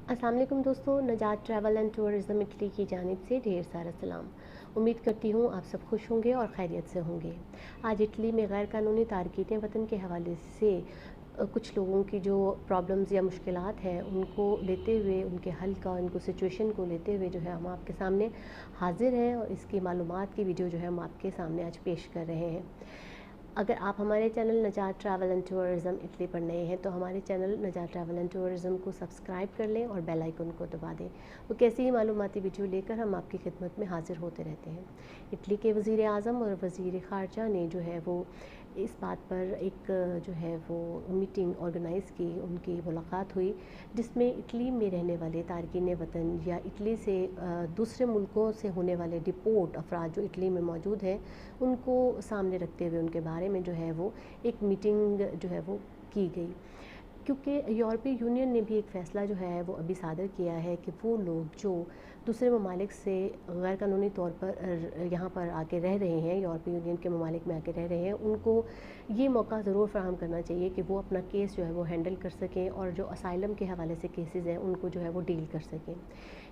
अस्सलाम वालेकुम दोस्तों, नजात ट्रैवल एंड टूरिज़्म इटली की जानिब से ढेर सारा सलाम। उम्मीद करती हूँ आप सब खुश होंगे और खैरियत से होंगे। आज इटली में गैर कानूनी तारकीन वतन के हवाले से कुछ लोगों की जो प्रॉब्लम्स या मुश्किलात हैं उनको लेते हुए, उनके हल का, उनको सिचुएशन को लेते हुए जो है हम आपके सामने हाजिर हैं और इसकी मालूमात की वीडियो जो है हम आपके सामने आज पेश कर रहे हैं। अगर आप हमारे channel Najat travel and tourism Italy पर नए हैं तो हमारे channel Najat travel and tourism को सब्सक्राइब कर लें और बेल आइकन को दबा दें। वो कैसी ही मालूमाती वीडियो लेकर हम आपकी खिदमत में हाजिर होते रहते हैं। इटली के वज़ीर आज़म और वज़ीर ख़ारजा ने जो है वो इस बात पर एक जो है वो मीटिंग ऑर्गेनाइज़ की, उनकी मुलाकात हुई जिसमें इटली में रहने वाले तारकीन वतन या इटली से दूसरे मुल्कों से होने वाले डिपोर्ट अफराद जो इटली में मौजूद हैं उनको सामने रखते हुए उनके बारे में जो है वो एक मीटिंग जो है वो की गई। क्योंकि यूरोपीय यूनियन ने भी एक फ़ैसला जो है वो अभी सादर किया है कि वो लोग जो दूसरे ममालिक से गैर कानूनी तौर पर यहाँ पर आके रह रहे हैं, यूरोपीय यूनियन के ममालिक में आके रह रहे हैं, उनको ये मौका ज़रूर फ़राहम करना चाहिए कि वो अपना केस जो है वो हैंडल कर सकें और जो असाइलम के हवाले से केसेस हैं उनको जो है वो डील कर सकें।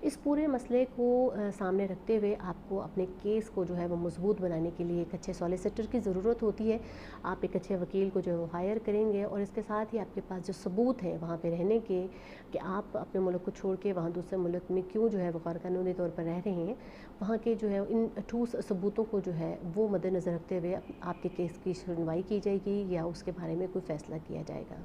इस पूरे मसले को सामने रखते हुए आपको अपने केस को जो है वो मजबूत बनाने के लिए एक अच्छे सॉलिसिटर की ज़रूरत होती है। आप एक अच्छे वकील को जो है वो हायर करेंगे और इसके साथ ही आपके पास जो सबूत हैं वहाँ पे रहने के, कि आप अपने मुल्क को छोड़ के वहाँ दूसरे मुल्क में क्यों जो है वो गैर कानूनी तौर पर रह रहे हैं, वहाँ के जो है इन ठोस सबूतों को जो है वो मद्देनज़र रखते हुए आपके केस की सुनवाई की जाएगी या उसके बारे में कोई फ़ैसला किया जाएगा।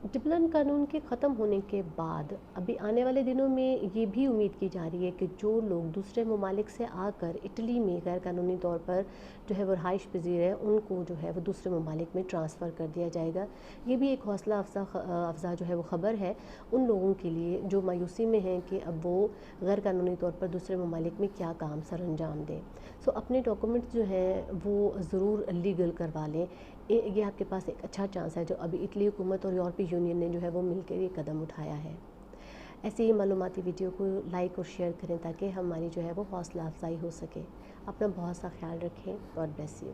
डिसिप्लिन कानून के ख़त्म होने के बाद अभी आने वाले दिनों में ये भी उम्मीद की जा रही है कि जो लोग दूसरे ममालिक से आकर इटली में गैर कानूनी तौर पर जो है वो रहाइश पज़ीर है उनको जो है वो दूसरे ममालिक में ट्रांसफ़र कर दिया जाएगा। ये भी एक हौसला अफ़ज़ा जो है वो ख़बर है उन लोगों के लिए जो मायूसी में हैं कि अब वो गैर कानूनी तौर पर दूसरे ममालिक में क्या काम सर अंजाम दें। सो अपने डॉक्यूमेंट्स जो हैं वो ज़रूर लीगल करवा लें। ये आपके पास एक अच्छा चांस है जो अभी इटली हुकूमत और यूरोपीय यूनियन ने जो है वो मिलकर ये कदम उठाया है। ऐसे ही मालूमाती वीडियो को लाइक और शेयर करें ताकि हमारी जो है वो हौसला अफजाई हो सके। अपना बहुत सा ख्याल रखें। God bless you.